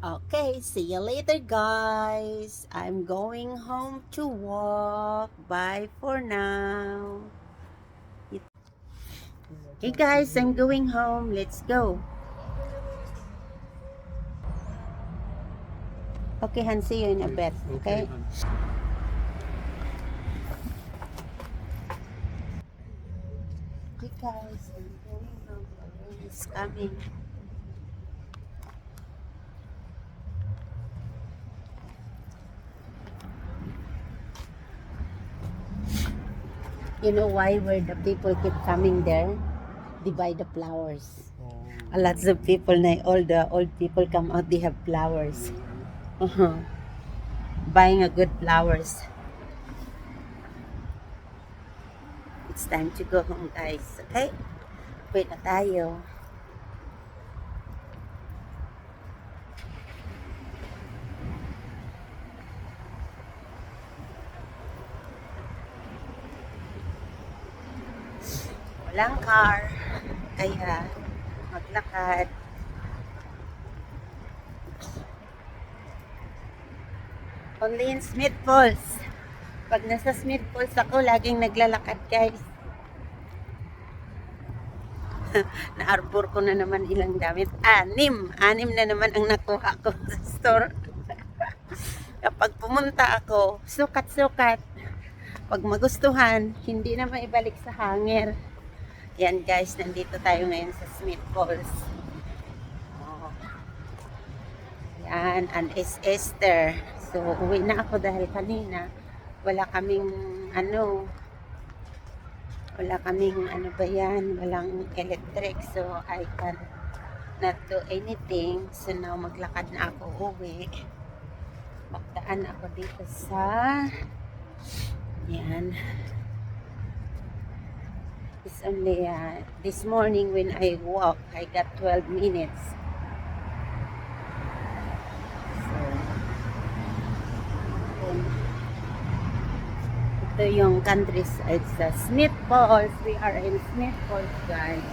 Okay, see you later, guys. I'm going home to walk. Bye for now. Hey, guys, I'm going home. Let's go. Okay, Han, see you in a bit. Okay? Hey, guys, I'm going home. The rain is coming. You know why? Where the people keep coming there? They buy the flowers. A lots of people, all the old people come out, they have flowers. Uh-huh. Buying a good flowers. It's time to go home, guys. Okay? Wait na tayo. Walang car. Kaya, maglakad. Only in Smith Falls. Pag nasa Smith Falls ako, laging naglalakad, guys. Na-arbor ko na naman ilang damit. Anim na naman ang nakuha ko sa store. Kapag pumunta ako, sukat-sukat. Pag magustuhan, hindi na maibalik sa hanger. Yan, guys, nandito tayo ngayon sa Smith Falls. Oh. Yan, and is Esther. So, uwi na ako dahil kanina wala kaming walang electric. So, I can not do anything. So, now maglakad na ako uwi. Magdaan ako dito sa yan. It's only this morning when I walk, I got 12 minutes. Ito yung countryside sa Smith Falls. We are in Smith Falls, guys.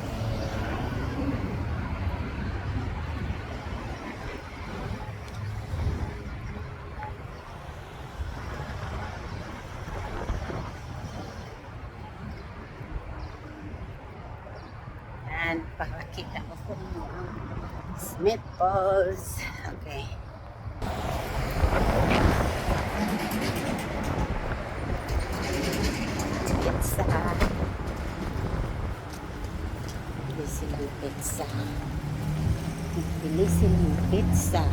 And pakakita ko sa inyo ang Smith Falls. Okay. Pizza. Bili silang pizza. Bili silang pizza.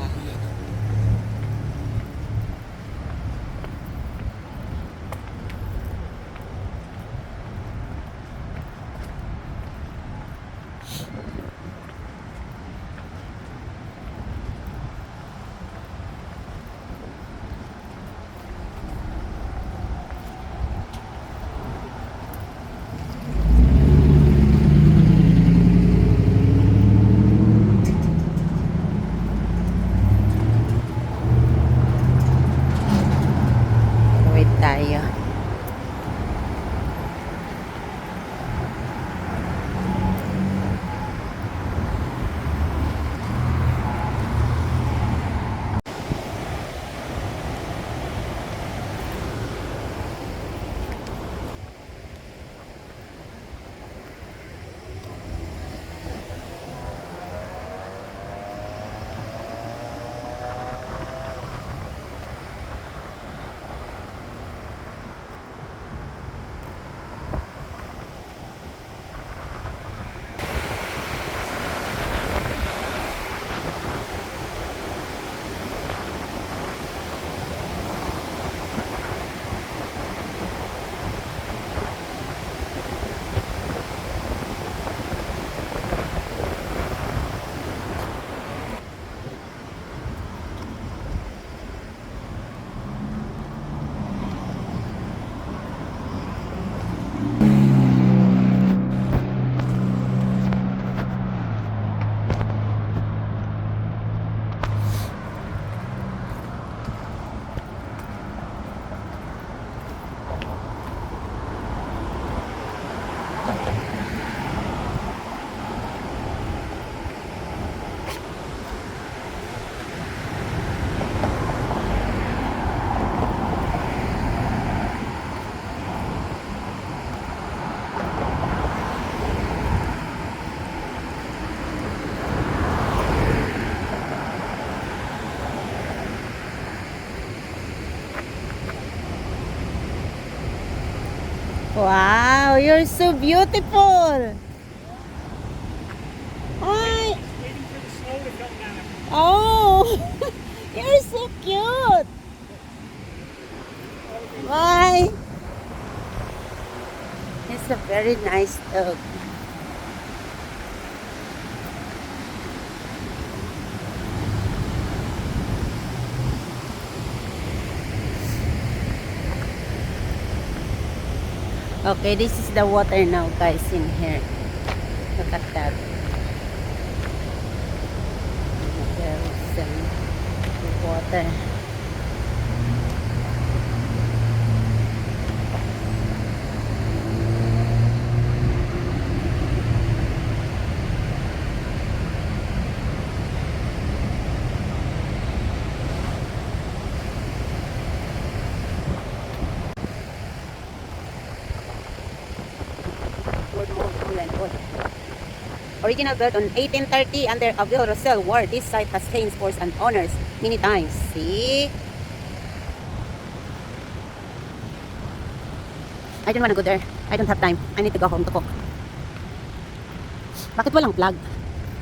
Wow, you're so beautiful. Hi. Waiting for the snow to come down. Oh, you're so cute. Bye. It's a very nice dog. Okay, this is the water now, guys, in here. Look at that. There is some water. Original built on 1830 under Avil Russell War, this site has changed sports and owners many times. See? I don't wanna go there. I don't have time. I need to go home to cook. Bakit walang plug?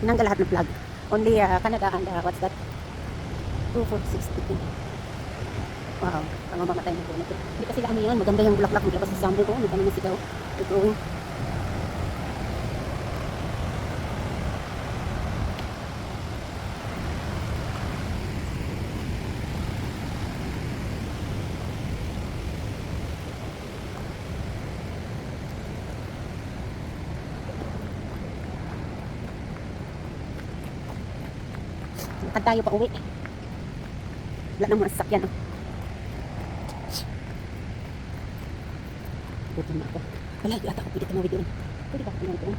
Tinanggal lahat ng plug. Only Canada and what's that? 2460. Wow, tama mamatay na po. Hindi kasi ano yan, maganda yung bulaklak maglabas sa summer ko. Maganda na sigaw. Growing. Lakad tayo pa uwi. Wala nang mga sasakyan. Oh. Buti na ako. Wala, yata ako pwede tumawid doon. Pwede ba ako tumawid doon?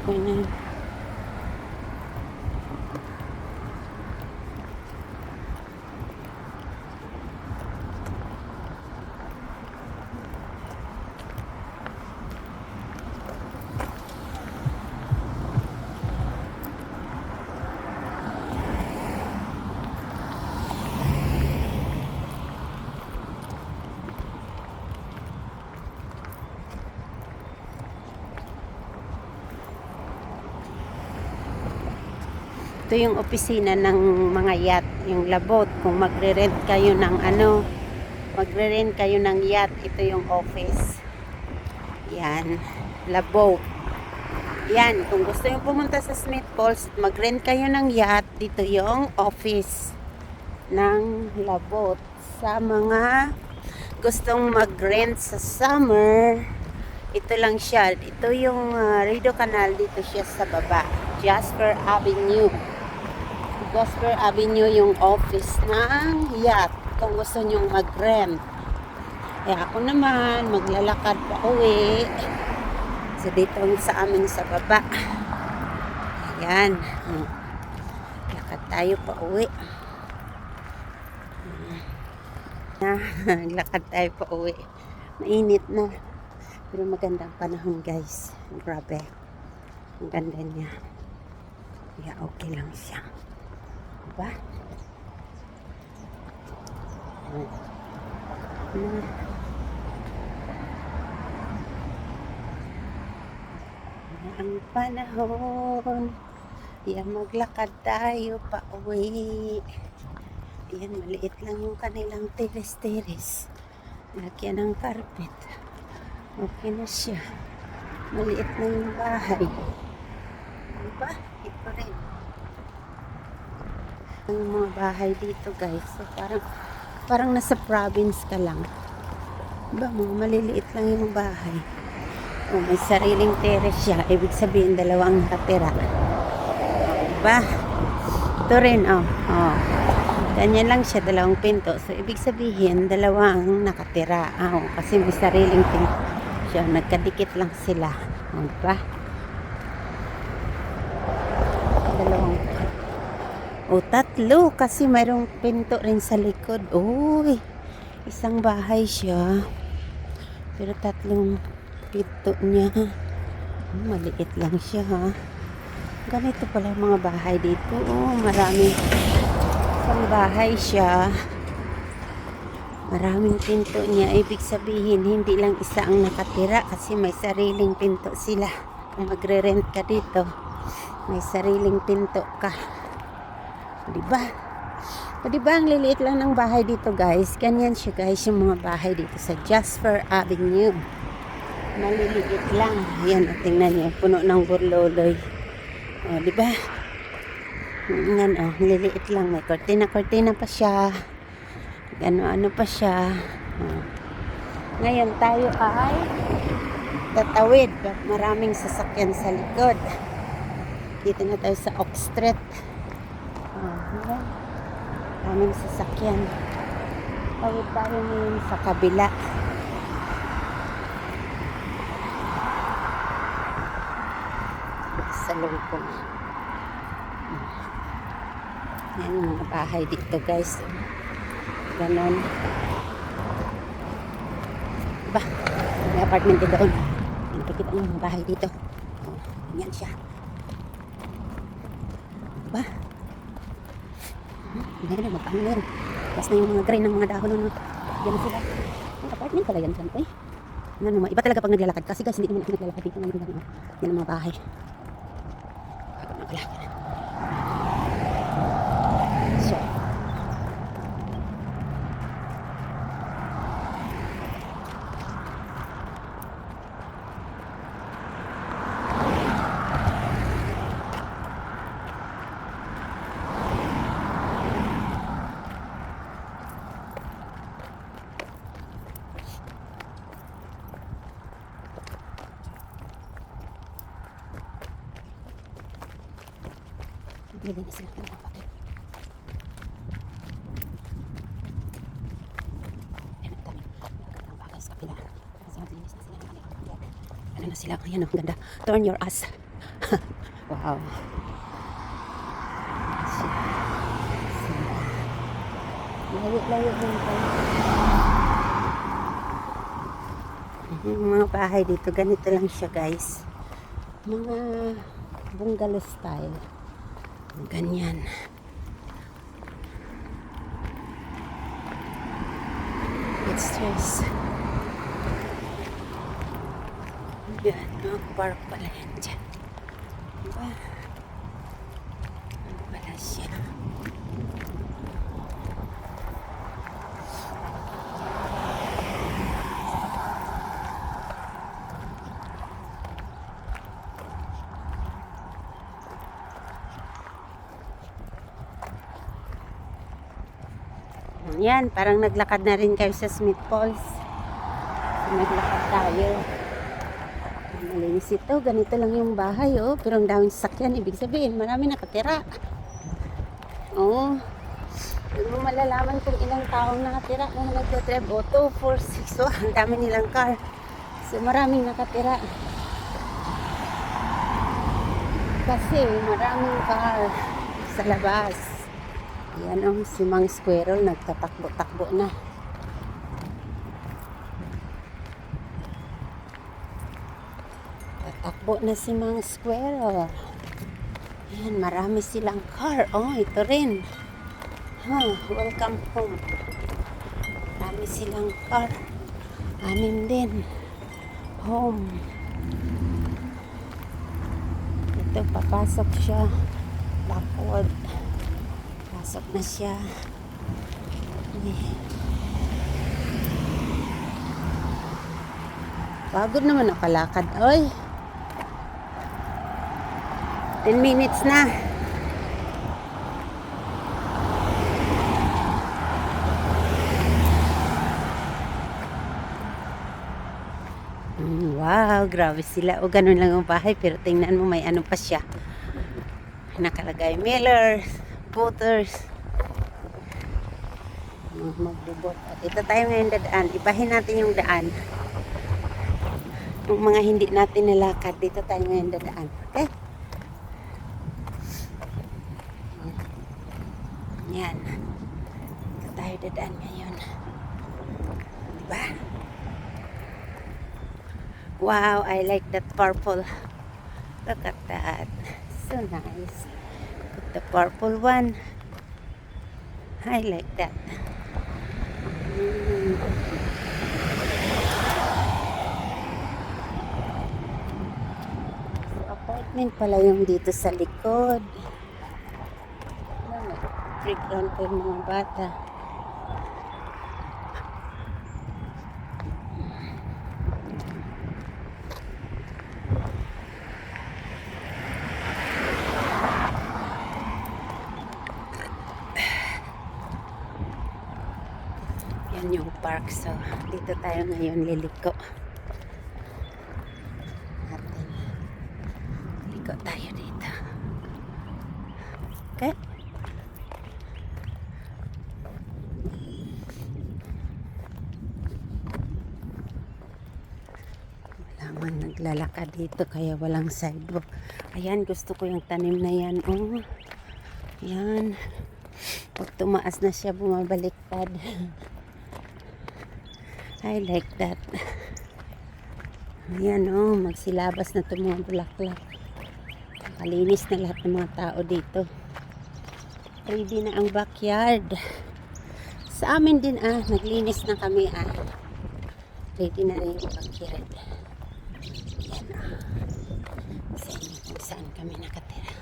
Ganyan. Ito yung opisina ng mga yacht, yung labot. Kung magre-rent kayo ng magre-rent kayo ng yacht, ito yung office. Yan, labot. Yan, kung gusto yung pumunta sa Smith Falls, mag-rent kayo ng yacht, dito yung office ng labot. Sa mga gustong mag-rent sa summer, ito lang siya. Ito yung Radio Canal, dito siya sa baba. Jasper Avenue. Jasper Avenue yung office ng yacht kung gusto nyong mag-rent. Kaya ako naman maglalakad pa uwi. So dito sa amin sa baba. Ayan. Lakad tayo pa uwi. Lakad tayo pa uwi. Mainit na. Pero magandang panahon, guys. Grabe. Ang ganda niya. Yeah, okay lang siya. Diba? Ang panahon, yan maglakad tayo pa uwi. Yan, maliit lang yung kanilang teres-teres. Lagyan ng carpet. Okay na siya. Maliit lang yung bahay. Diba? Ito rin. Yung mga bahay dito guys. So parang nasa province ka lang. Diba? Mga maliliit lang yung bahay. Oh, may sariling terrace siya. Ibig sabihin, dalawang nakatira. Diba? Ito rin, oh. Oh. Ganyan lang siya, dalawang pinto. So, ibig sabihin, dalawang nakatira. Oh, kasi may sariling pinto siya. Nagkadikit lang sila. Oh, diba? Dalawang. Oh, tatlo. Kasi mayroong pinto rin sa likod. Uy, isang bahay siya. Pero tatlong pinto niya. Maliit lang siya, ha. Ganito pala yung mga bahay dito. Oh, marami. Isang bahay siya. Maraming pinto niya. Ibig sabihin, hindi lang isa ang nakatira kasi may sariling pinto sila. Kung magre-rent ka dito, may sariling pinto ka. Diba? O diba, ang liliit lang ng bahay dito, guys. Ganyan siya, guys, yung mga bahay dito sa Jasper Avenue. Maliliit lang. Ayan, tingnan niyo. Puno ng burloloy. O, diba? Yan, o. Liliit lang. May kortina pa siya. Ano pa siya. O. Ngayon, tayo ay tatawid. Maraming sasakyan sa likod. Dito na tayo sa Oak Street. O, diba? Maraming sasakyan. Tawid tayo ngayon sa kabila. Sa loob. Yan yung mga bahay dito, guys. Ganon. Diba? May apartment din doon. Nakikita niyo yung mga bahay dito. Oh, yan siya. Diba? Ngayon na, magpaano na yun. Tapos na yung mga green ng mga dahon nun. Yan sila. Ang apartment pala yan dyan. Ano naman, iba talaga pag naglalakad. Kasi guys, hindi naman ako naglalakad dito. Yan ang mga bahay. Wala. So. Bili na sila ng kapatid. Ayan ang dami. Ang bagay sa kapila. Kasi maglinis na sila. Ano na sila? Ayan ang ganda. Turn your ass. Wow. Layo-layo din tayo. Yung mga bahay dito, ganito lang siya, guys. Mga bungalow style. Ganyan. It's stress. Yan, park pala yan dyan. Diba? Ano pala siya? Yan, parang naglakad na rin kayo sa Smith Falls. So, naglakad tayo. Malinis ito. Ganito lang yung bahay, oh. Pero ang daming sasakyan. Ibig sabihin, marami nakatira. Oh. Hindi mo malalaman kung ilang taong nakatira na nagtatrib. Oh, 2, 4, 6. Oh, ang dami nilang car. So, maraming nakatira. Kasi, maraming car sa labas. Yan ang si Mang Squirrel nagtatakbo-takbo na. Tatakbo na si Mang Squirrel. Ayan, marami silang car. Oh, ito rin. Welcome home. Marami silang car. 6 din. Home. Ito, papasok siya. Backward. Pasok na siya. Pagod naman nakalakad. Oy. 10 minutes na. Wow, grabe sila. O ganun lang ang bahay, pero tingnan mo, may ano pa siya. Nakalagay Millers, Butters. Magbubot. At ito tayo ngayon dadaan. Ibahin natin yung daan. Yung mga hindi natin nalakad, dito tayo ngayon dadaan. Okay? Yan. Dito tayo dadaan ngayon. Diba? Wow, I like that purple. Look at that. So nice. Put the purple one. I like that. So, apartment pala yung dito sa likod. Playground pa yung mga bata. Yan yung park. So, dito tayo ngayon liliko. Liliko tayo dito. Okay? Walang naglalakad dito kaya walang sidewalk. Ayan, gusto ko yung tanim na yan. Oh, yan. Pag tumaas na siya, bumabaliktad. I like that. Ayan, oh, magsilabas na itong mga bulaklak. Kalinis na lahat ng mga tao dito. Ready na ang backyard. Sa amin din, naglinis na kami, Ready na rin yung backyard. Ayan, sa inyo kung saan kami nakatira.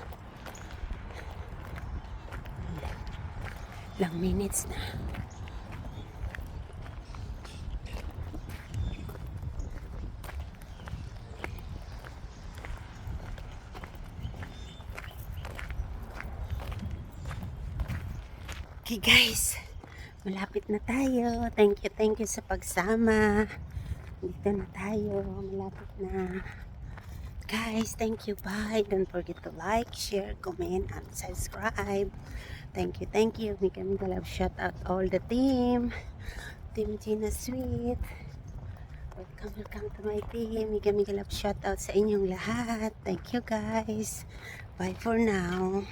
Ilang minutes na. Okay guys, malapit na tayo. Thank you sa pagsama. Dito na tayo, malapit na. Guys, thank you, bye. Don't forget to like, share, comment, and subscribe. Thank you. May kami love shout out all the team. Team Gina Sweet. Welcome to my team. May kami love shout out sa inyong lahat. Thank you guys. Bye for now.